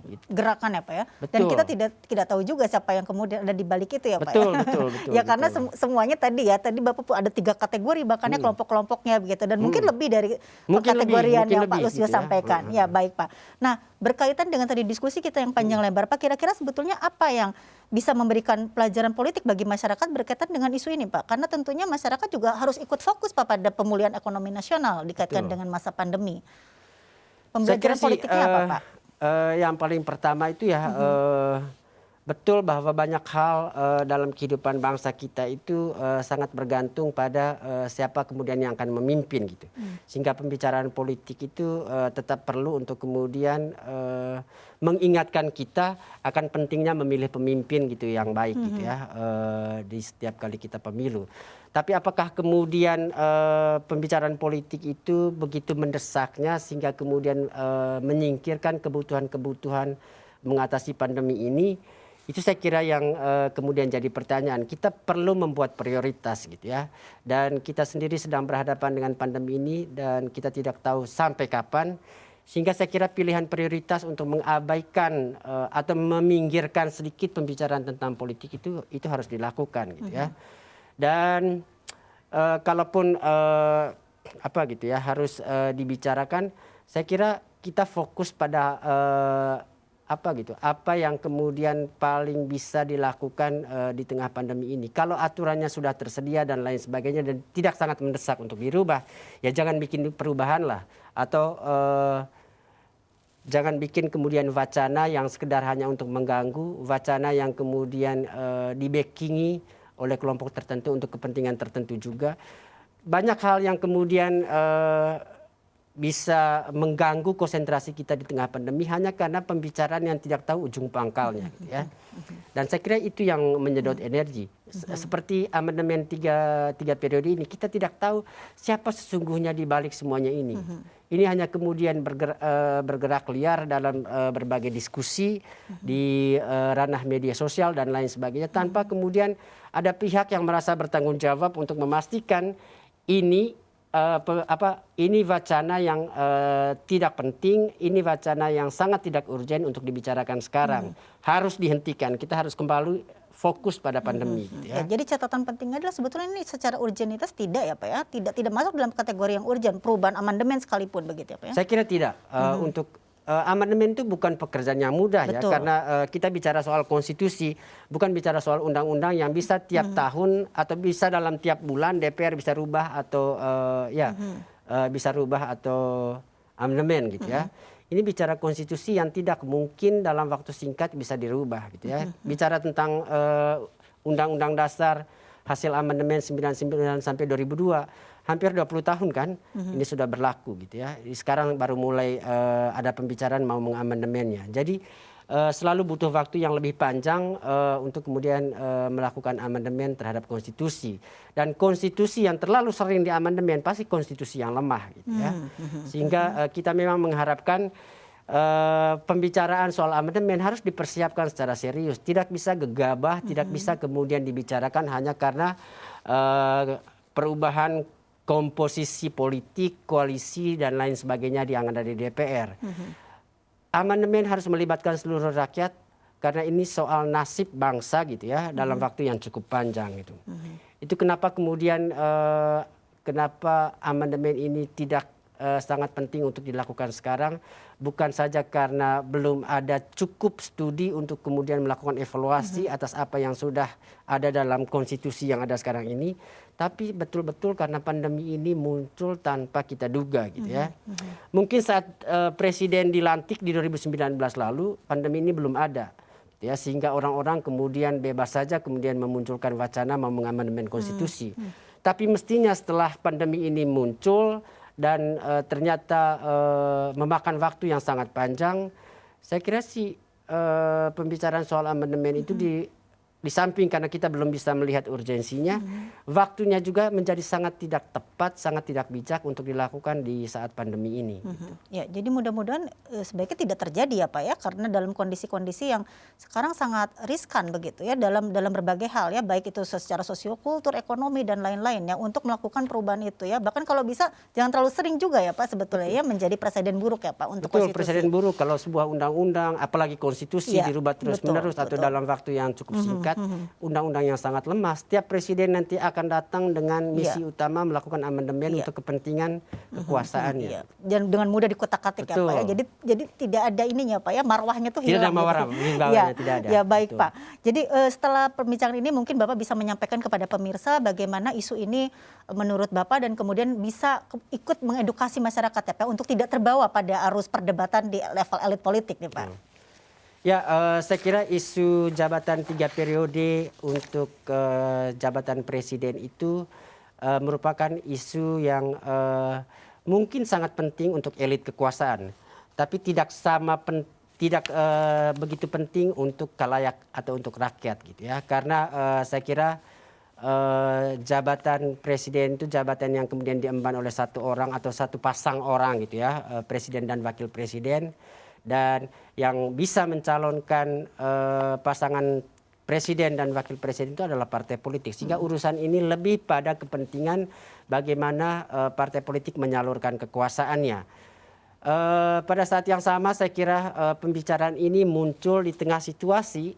Speaker 2: Gitu.
Speaker 1: Gerakan ya Pak ya.
Speaker 2: Betul.
Speaker 1: Dan kita tidak tahu juga siapa yang kemudian ada di balik itu ya Pak
Speaker 2: Betul,
Speaker 1: ya.
Speaker 2: betul.
Speaker 1: Ya karena semuanya tadi Bapak ada 3 kategori bahkannya kelompok-kelompoknya begitu dan mungkin lebih dari kategorian yang Pak Lusius sampaikan. Ya baik Pak. Nah, berkaitan dengan tadi diskusi kita yang panjang lebar Pak, kira-kira sebetulnya apa yang bisa memberikan pelajaran politik bagi masyarakat berkaitan dengan isu ini Pak? Karena tentunya masyarakat juga harus ikut fokus Pak pada pemulihan ekonomi nasional dikaitkan dengan masa pandemi. Pembelajaran politiknya apa, Pak?
Speaker 2: Yang paling pertama itu ya betul bahwa banyak hal dalam kehidupan bangsa kita itu sangat bergantung pada siapa kemudian yang akan memimpin gitu. Sehingga pembicaraan politik itu tetap perlu untuk kemudian mengingatkan kita akan pentingnya memilih pemimpin gitu yang baik gitu ya di setiap kali kita pemilu. Tapi apakah kemudian pembicaraan politik itu begitu mendesaknya sehingga kemudian menyingkirkan kebutuhan-kebutuhan mengatasi pandemi ini? Itu saya kira yang kemudian jadi pertanyaan. Kita perlu membuat prioritas gitu ya. Dan kita sendiri sedang berhadapan dengan pandemi ini dan kita tidak tahu sampai kapan. Sehingga saya kira pilihan prioritas untuk mengabaikan atau meminggirkan sedikit pembicaraan tentang politik itu harus dilakukan gitu ya. Dan kalaupun apa gitu ya harus dibicarakan, saya kira kita fokus pada apa yang kemudian paling bisa dilakukan di tengah pandemi ini. Kalau aturannya sudah tersedia dan lain sebagainya dan tidak sangat mendesak untuk dirubah, ya jangan bikin perubahan lah. Atau jangan bikin kemudian wacana yang sekedar hanya untuk mengganggu, wacana yang kemudian dibackingi oleh kelompok tertentu untuk kepentingan tertentu juga. Banyak hal yang kemudian bisa mengganggu konsentrasi kita di tengah pandemi hanya karena pembicaraan yang tidak tahu ujung pangkalnya gitu ya. Dan saya kira itu yang menyedot energi. Seperti amandemen tiga periode ini, kita tidak tahu siapa sesungguhnya di balik semuanya ini. Ini hanya kemudian bergerak liar dalam berbagai diskusi di ranah media sosial dan lain sebagainya tanpa kemudian ada pihak yang merasa bertanggung jawab untuk memastikan ini ini wacana yang tidak penting, ini wacana yang sangat tidak urgen untuk dibicarakan sekarang. Harus dihentikan, kita harus kembali fokus pada pandemi. Gitu ya.
Speaker 1: Jadi catatan pentingnya adalah sebetulnya ini secara urgenitas tidak ya Pak ya? Tidak masuk dalam kategori yang urgen, perubahan amandemen sekalipun begitu ya Pak ya?
Speaker 2: Saya kira tidak. Untuk amandemen itu bukan pekerjaan yang mudah ya, karena kita bicara soal konstitusi, bukan bicara soal undang-undang yang bisa tiap tahun atau bisa dalam tiap bulan DPR bisa rubah atau bisa rubah atau amandemen gitu ya. Ini bicara konstitusi yang tidak mungkin dalam waktu singkat bisa dirubah gitu ya. Bicara tentang Undang-Undang Dasar hasil amandemen 99 sampai 2002. Hampir 20 tahun kan ini sudah berlaku gitu ya. Sekarang baru mulai ada pembicaraan mau mengamandemennya. Jadi selalu butuh waktu yang lebih panjang untuk kemudian melakukan amandemen terhadap konstitusi. Dan konstitusi yang terlalu sering diamandemen pasti konstitusi yang lemah gitu ya. Sehingga kita memang mengharapkan pembicaraan soal amandemen harus dipersiapkan secara serius. Tidak bisa gegabah, tidak bisa kemudian dibicarakan hanya karena perubahan komposisi politik, koalisi dan lain sebagainya yang ada di DPR. Amandemen harus melibatkan seluruh rakyat karena ini soal nasib bangsa gitu ya dalam waktu yang cukup panjang gitu. Itu kenapa kemudian kenapa amandemen ini tidak sangat penting untuk dilakukan sekarang, bukan saja karena belum ada cukup studi untuk kemudian melakukan evaluasi atas apa yang sudah ada dalam konstitusi yang ada sekarang ini, tapi betul-betul karena pandemi ini muncul tanpa kita duga gitu ya. Mungkin saat presiden dilantik di 2019 lalu pandemi ini belum ada ya, sehingga orang-orang kemudian bebas saja kemudian memunculkan wacana mau mengamandemen konstitusi. Tapi mestinya setelah pandemi ini muncul dan ternyata memakan waktu yang sangat panjang, saya kira sih pembicaraan soal amandemen itu di samping karena kita belum bisa melihat urgensinya, waktunya juga menjadi sangat tidak tepat, sangat tidak bijak untuk dilakukan di saat pandemi ini. Gitu.
Speaker 1: Ya, jadi mudah-mudahan sebaiknya tidak terjadi ya Pak ya, karena dalam kondisi-kondisi yang sekarang sangat riskan begitu ya dalam berbagai hal ya, baik itu secara sosiokultur, ekonomi dan lain-lain ya untuk melakukan perubahan itu ya. Bahkan kalau bisa jangan terlalu sering juga ya Pak sebetulnya ya menjadi presiden buruk ya Pak untuk konstitusi.
Speaker 2: Presiden buruk kalau sebuah undang-undang apalagi konstitusi dirubah terus-menerus atau dalam waktu yang cukup singkat. rakyat, undang-undang yang sangat lemah. Setiap presiden nanti akan datang dengan misi utama melakukan amandemen untuk kepentingan kekuasaannya.
Speaker 1: Iya. Dan dengan mudah dikotak-katik ya Pak ya. Jadi tidak ada ininya Pak ya, marwahnya tuh hilang.
Speaker 2: Tidak ada marwah, tidak ada.
Speaker 1: Ya baik Pak. Jadi setelah perbincangan ini mungkin Bapak bisa menyampaikan kepada pemirsa bagaimana isu ini menurut Bapak dan kemudian bisa ikut mengedukasi masyarakat ya Pak untuk tidak terbawa pada arus perdebatan di level elit politik nih Pak.
Speaker 2: Ya, saya kira isu jabatan 3 periode untuk jabatan presiden itu merupakan isu yang mungkin sangat penting untuk elit kekuasaan, tapi tidak begitu penting untuk khalayak atau untuk rakyat gitu ya. Karena saya kira jabatan presiden itu jabatan yang kemudian diemban oleh satu orang atau satu pasang orang gitu ya, presiden dan wakil presiden. Dan yang bisa mencalonkan pasangan presiden dan wakil presiden itu adalah partai politik. Sehingga urusan ini lebih pada kepentingan bagaimana partai politik menyalurkan kekuasaannya. Pada saat yang sama saya kira pembicaraan ini muncul di tengah situasi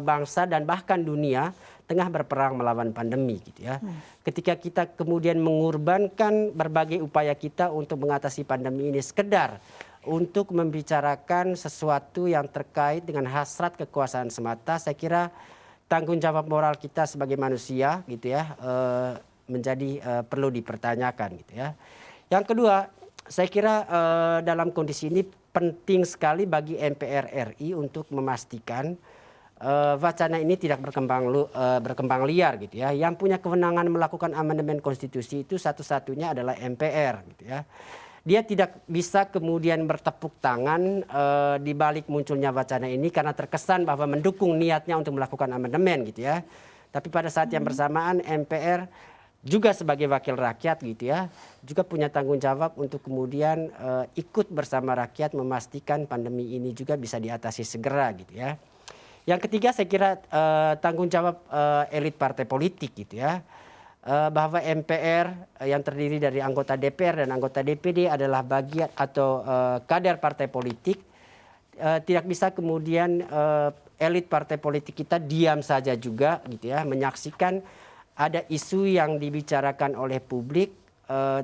Speaker 2: bangsa dan bahkan dunia tengah berperang melawan pandemi gitu ya. Ketika kita kemudian mengorbankan berbagai upaya kita untuk mengatasi pandemi ini sekedar untuk membicarakan sesuatu yang terkait dengan hasrat kekuasaan semata, saya kira tanggung jawab moral kita sebagai manusia gitu ya menjadi perlu dipertanyakan gitu ya. Yang kedua, saya kira dalam kondisi ini penting sekali bagi MPR RI untuk memastikan wacana ini tidak berkembang liar gitu ya. Yang punya kewenangan melakukan amandemen konstitusi itu satu-satunya adalah MPR gitu ya. Dia tidak bisa kemudian bertepuk tangan di balik munculnya wacana ini karena terkesan bahwa mendukung niatnya untuk melakukan amandemen gitu ya. Tapi pada saat yang bersamaan MPR juga sebagai wakil rakyat gitu ya, juga punya tanggung jawab untuk kemudian ikut bersama rakyat memastikan pandemi ini juga bisa diatasi segera gitu ya. Yang ketiga saya kira tanggung jawab elit partai politik gitu ya. Bahwa MPR yang terdiri dari anggota DPR dan anggota DPD adalah bagian atau kader partai politik, tidak bisa kemudian elit partai politik kita diam saja juga gitu ya, menyaksikan ada isu yang dibicarakan oleh publik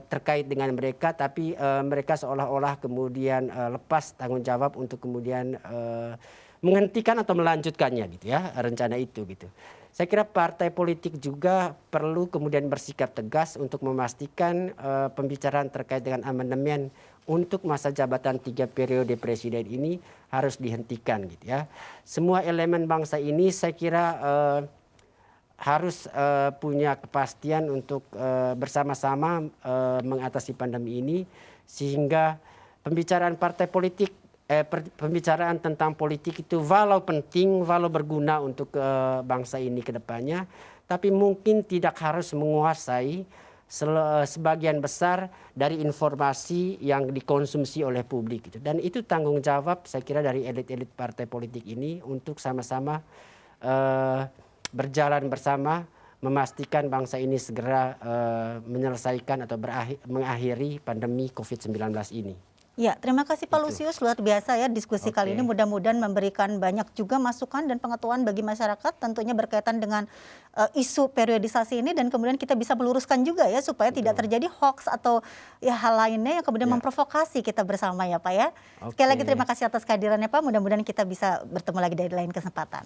Speaker 2: terkait dengan mereka, tapi mereka seolah-olah kemudian lepas tanggung jawab untuk kemudian menghentikan atau melanjutkannya gitu ya, rencana itu gitu. Saya kira partai politik juga perlu kemudian bersikap tegas untuk memastikan pembicaraan terkait dengan amandemen untuk masa jabatan 3 periode presiden ini harus dihentikan gitu ya. Semua elemen bangsa ini saya kira harus punya kepastian untuk bersama-sama mengatasi pandemi ini sehingga pembicaraan partai politik pembicaraan tentang politik itu walau penting, walau berguna untuk bangsa ini ke depannya, tapi mungkin tidak harus menguasai sebagian besar dari informasi yang dikonsumsi oleh publik gitu. Dan itu tanggung jawab saya kira dari elit-elit partai politik ini untuk sama-sama berjalan bersama memastikan bangsa ini segera menyelesaikan atau mengakhiri pandemi COVID-19 ini.
Speaker 1: Ya, terima kasih Pak Lusius, luar biasa ya diskusi kali ini, mudah-mudahan memberikan banyak juga masukan dan pengetahuan bagi masyarakat tentunya berkaitan dengan isu periodisasi ini dan kemudian kita bisa meluruskan juga ya supaya tidak terjadi hoax atau ya hal lainnya yang kemudian memprovokasi kita bersama ya Pak ya. Sekali lagi terima kasih atas kehadirannya Pak, mudah-mudahan kita bisa bertemu lagi dari lain kesempatan.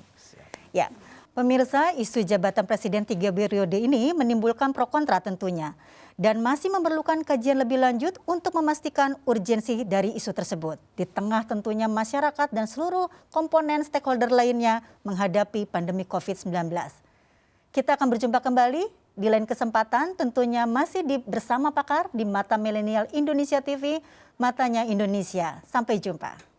Speaker 1: Ya, pemirsa, isu jabatan presiden 3 periode ini menimbulkan pro kontra tentunya dan masih memerlukan kajian lebih lanjut untuk memastikan urgensi dari isu tersebut di tengah tentunya masyarakat dan seluruh komponen stakeholder lainnya menghadapi pandemi COVID-19. Kita akan berjumpa kembali di lain kesempatan tentunya masih bersama pakar di Mata Milenial Indonesia TV, Matanya Indonesia. Sampai jumpa.